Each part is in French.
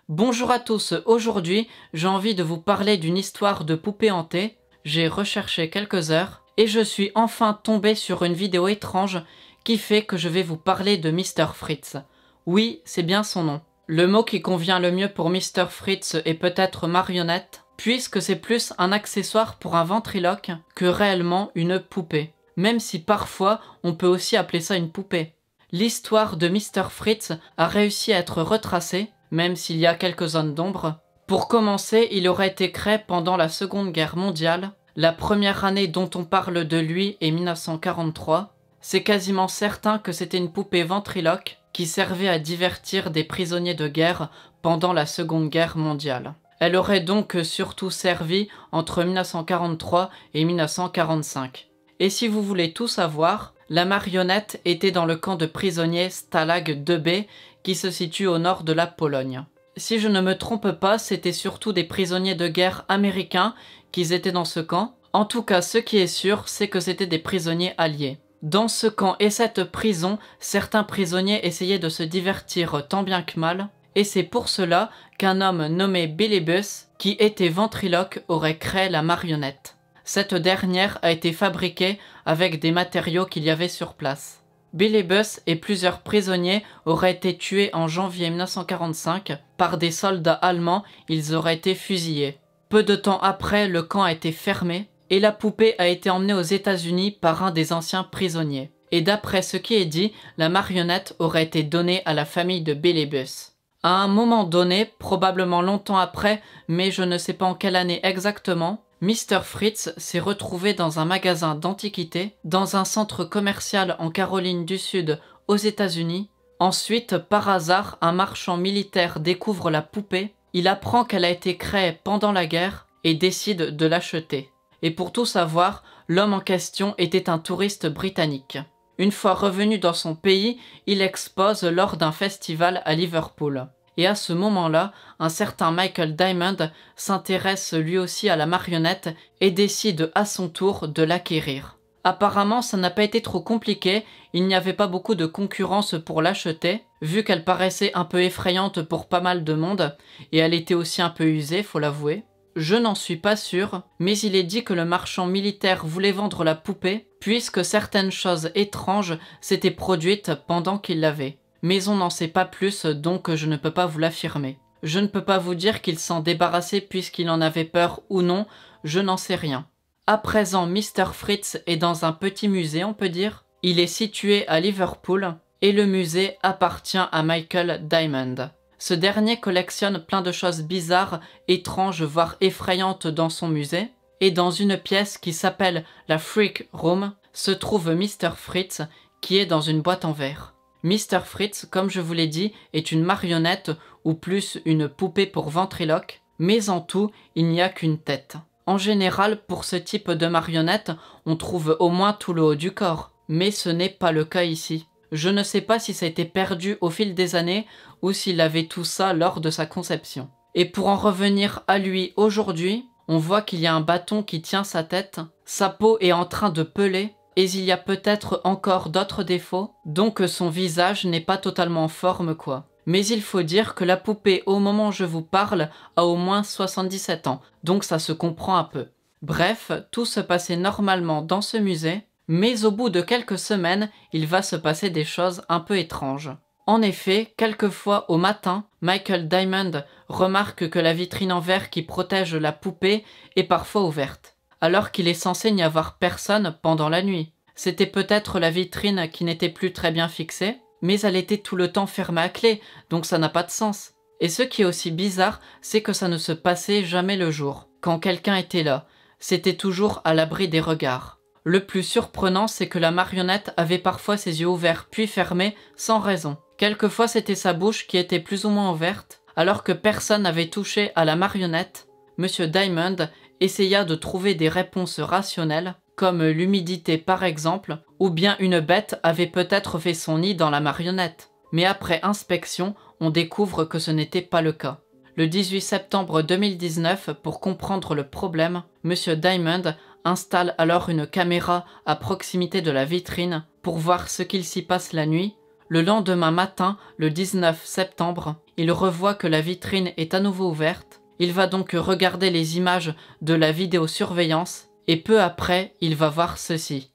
Bonjour à tous, aujourd'hui j'ai envie de vous parler d'une histoire de poupée hantée. J'ai recherché quelques heures et je suis enfin tombé sur une vidéo étrange qui fait que je vais vous parler de Mr. Fritz. Oui, c'est bien son nom. Le mot qui convient le mieux pour Mr. Fritz est peut-être marionnette, puisque c'est plus un accessoire pour un ventriloque que réellement une poupée, même si parfois on peut aussi appeler ça une poupée. L'histoire de Mr. Fritz a réussi à être retracée, même s'il y a quelques zones d'ombre. Pour commencer, il aurait été créé pendant la Seconde Guerre mondiale. La première année dont on parle de lui est 1943. C'est quasiment certain que c'était une poupée ventriloque qui servait à divertir des prisonniers de guerre pendant la Seconde Guerre mondiale. Elle aurait donc surtout servi entre 1943 et 1945. Et si vous voulez tout savoir, la marionnette était dans le camp de prisonniers Stalag 2B qui se situe au nord de la Pologne. Si je ne me trompe pas, c'était surtout des prisonniers de guerre américains qui étaient dans ce camp. En tout cas, ce qui est sûr, c'est que c'était des prisonniers alliés. Dans ce camp et cette prison, certains prisonniers essayaient de se divertir tant bien que mal, et c'est pour cela qu'un homme nommé Billy Buss, qui était ventriloque, aurait créé la marionnette. Cette dernière a été fabriquée avec des matériaux qu'il y avait sur place. Billy Buss et plusieurs prisonniers auraient été tués en janvier 1945 par des soldats allemands, ils auraient été fusillés. Peu de temps après, le camp a été fermé et la poupée a été emmenée aux États-Unis par un des anciens prisonniers. Et d'après ce qui est dit, la marionnette aurait été donnée à la famille de Billy Buss. À un moment donné, probablement longtemps après, mais je ne sais pas en quelle année exactement, Mr. Fritz s'est retrouvé dans un magasin d'antiquités, dans un centre commercial en Caroline du Sud, aux États-Unis. Ensuite, par hasard, un marchand militaire découvre la poupée, il apprend qu'elle a été créée pendant la guerre et décide de l'acheter. Et pour tout savoir, l'homme en question était un touriste britannique. Une fois revenu dans son pays, il expose lors d'un festival à Liverpool. Et à ce moment-là, un certain Michael Diamond s'intéresse lui aussi à la marionnette et décide à son tour de l'acquérir. Apparemment, ça n'a pas été trop compliqué, il n'y avait pas beaucoup de concurrence pour l'acheter, vu qu'elle paraissait un peu effrayante pour pas mal de monde, et elle était aussi un peu usée, faut l'avouer. Je n'en suis pas sûr, mais il est dit que le marchand militaire voulait vendre la poupée, puisque certaines choses étranges s'étaient produites pendant qu'il l'avait. Mais on n'en sait pas plus, donc je ne peux pas vous l'affirmer. Je ne peux pas vous dire qu'il s'en débarrassait puisqu'il en avait peur ou non, je n'en sais rien. À présent, Mr. Fritz est dans un petit musée, on peut dire. Il est situé à Liverpool, et le musée appartient à Michael Diamond. Ce dernier collectionne plein de choses bizarres, étranges, voire effrayantes dans son musée. Et dans une pièce qui s'appelle la Freak Room, se trouve Mr. Fritz, qui est dans une boîte en verre. Mr. Fritz, comme je vous l'ai dit, est une marionnette ou plus une poupée pour ventriloque, mais en tout, il n'y a qu'une tête. En général, pour ce type de marionnette, on trouve au moins tout le haut du corps, mais ce n'est pas le cas ici. Je ne sais pas si ça a été perdu au fil des années ou s'il avait tout ça lors de sa conception. Et pour en revenir à lui aujourd'hui, on voit qu'il y a un bâton qui tient sa tête, sa peau est en train de peler, et il y a peut-être encore d'autres défauts, donc son visage n'est pas totalement en forme quoi. Mais il faut dire que la poupée au moment où je vous parle a au moins 77 ans, donc ça se comprend un peu. Bref, tout se passait normalement dans ce musée, mais au bout de quelques semaines, il va se passer des choses un peu étranges. En effet, quelquefois au matin, Michael Diamond remarque que la vitrine en verre qui protège la poupée est parfois ouverte, alors qu'il est censé n'y avoir personne pendant la nuit. C'était peut-être la vitrine qui n'était plus très bien fixée, mais elle était tout le temps fermée à clé, donc ça n'a pas de sens. Et ce qui est aussi bizarre, c'est que ça ne se passait jamais le jour. Quand quelqu'un était là, c'était toujours à l'abri des regards. Le plus surprenant, c'est que la marionnette avait parfois ses yeux ouverts puis fermés sans raison. Quelquefois, c'était sa bouche qui était plus ou moins ouverte, alors que personne n'avait touché à la marionnette. Monsieur Diamond essaya de trouver des réponses rationnelles, comme l'humidité par exemple, ou bien une bête avait peut-être fait son nid dans la marionnette. Mais après inspection, on découvre que ce n'était pas le cas. Le 18 septembre 2019, pour comprendre le problème, Monsieur Diamond installe alors une caméra à proximité de la vitrine pour voir ce qu'il s'y passe la nuit. Le lendemain matin, le 19 septembre, il revoit que la vitrine est à nouveau ouverte. Il va donc regarder les images de la vidéosurveillance et peu après, il va voir ceci.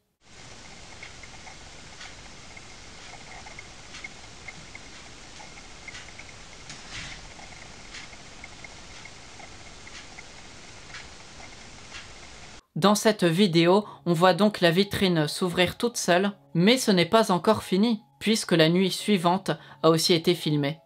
Dans cette vidéo, on voit donc la vitrine s'ouvrir toute seule, mais ce n'est pas encore fini, puisque la nuit suivante a aussi été filmée.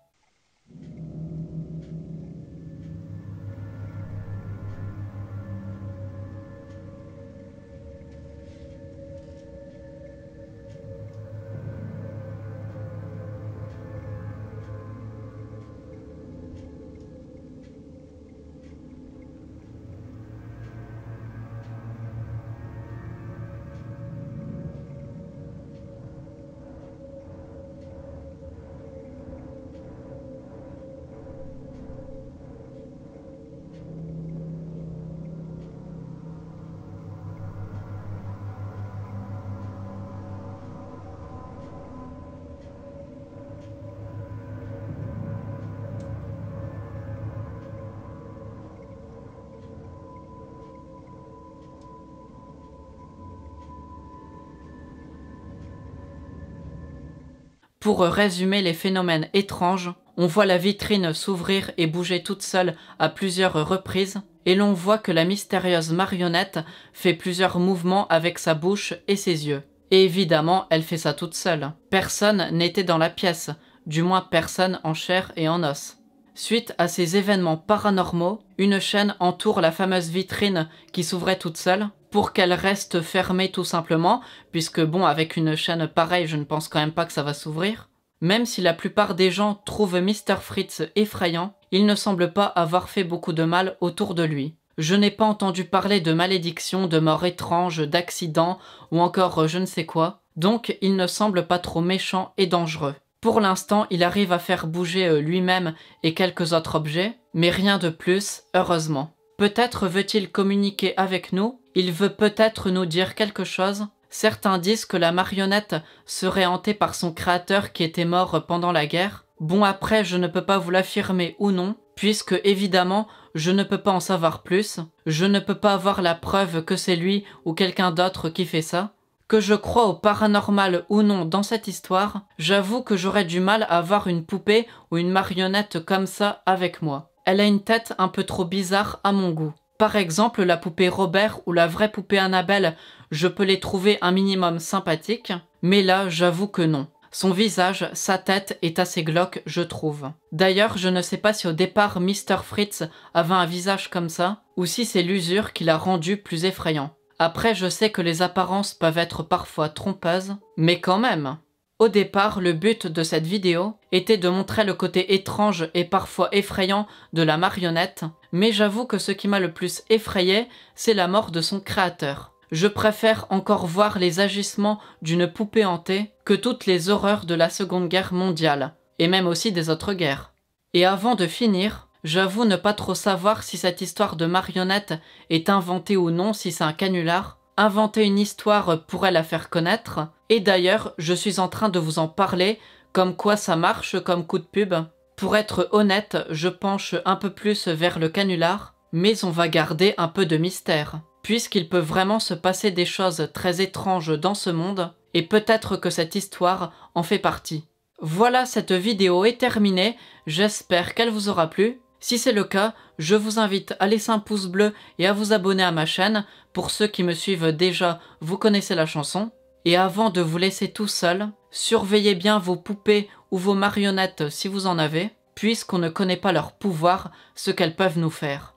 Pour résumer les phénomènes étranges, on voit la vitrine s'ouvrir et bouger toute seule à plusieurs reprises, et l'on voit que la mystérieuse marionnette fait plusieurs mouvements avec sa bouche et ses yeux. Et évidemment, elle fait ça toute seule. Personne n'était dans la pièce, du moins personne en chair et en os. Suite à ces événements paranormaux, une chaîne entoure la fameuse vitrine qui s'ouvrait toute seule, pour qu'elle reste fermée tout simplement, puisque bon, avec une chaîne pareille, je ne pense quand même pas que ça va s'ouvrir. Même si la plupart des gens trouvent Mr. Fritz effrayant, il ne semble pas avoir fait beaucoup de mal autour de lui. Je n'ai pas entendu parler de malédiction, de mort étrange, d'accident ou encore je ne sais quoi, donc il ne semble pas trop méchant et dangereux. Pour l'instant, il arrive à faire bouger lui-même et quelques autres objets, mais rien de plus, heureusement. Peut-être veut-il communiquer avec nous, il veut peut-être nous dire quelque chose. Certains disent que la marionnette serait hantée par son créateur qui était mort pendant la guerre. Bon, après, je ne peux pas vous l'affirmer ou non, puisque évidemment, je ne peux pas en savoir plus. Je ne peux pas avoir la preuve que c'est lui ou quelqu'un d'autre qui fait ça. Que je crois au paranormal ou non dans cette histoire, j'avoue que j'aurais du mal à avoir une poupée ou une marionnette comme ça avec moi. Elle a une tête un peu trop bizarre à mon goût. Par exemple, la poupée Robert ou la vraie poupée Annabelle, je peux les trouver un minimum sympathiques, mais là, j'avoue que non. Son visage, sa tête est assez glauque, je trouve. D'ailleurs, je ne sais pas si au départ Mr. Fritz avait un visage comme ça, ou si c'est l'usure qui l'a rendu plus effrayant. Après, je sais que les apparences peuvent être parfois trompeuses, mais quand même. Au départ, le but de cette vidéo était de montrer le côté étrange et parfois effrayant de la marionnette, mais j'avoue que ce qui m'a le plus effrayé, c'est la mort de son créateur. Je préfère encore voir les agissements d'une poupée hantée que toutes les horreurs de la Seconde Guerre mondiale, et même aussi des autres guerres. Et avant de finir, j'avoue ne pas trop savoir si cette histoire de marionnette est inventée ou non, si c'est un canular. Inventer une histoire pourrait la faire connaître, et d'ailleurs, je suis en train de vous en parler, comme quoi ça marche comme coup de pub. Pour être honnête, je penche un peu plus vers le canular, mais on va garder un peu de mystère, puisqu'il peut vraiment se passer des choses très étranges dans ce monde, et peut-être que cette histoire en fait partie. Voilà, cette vidéo est terminée, j'espère qu'elle vous aura plu. Si c'est le cas, je vous invite à laisser un pouce bleu et à vous abonner à ma chaîne. Pour ceux qui me suivent déjà, vous connaissez la chanson. Et avant de vous laisser tout seul, surveillez bien vos poupées ou vos marionnettes si vous en avez, puisqu'on ne connaît pas leur pouvoir, ce qu'elles peuvent nous faire.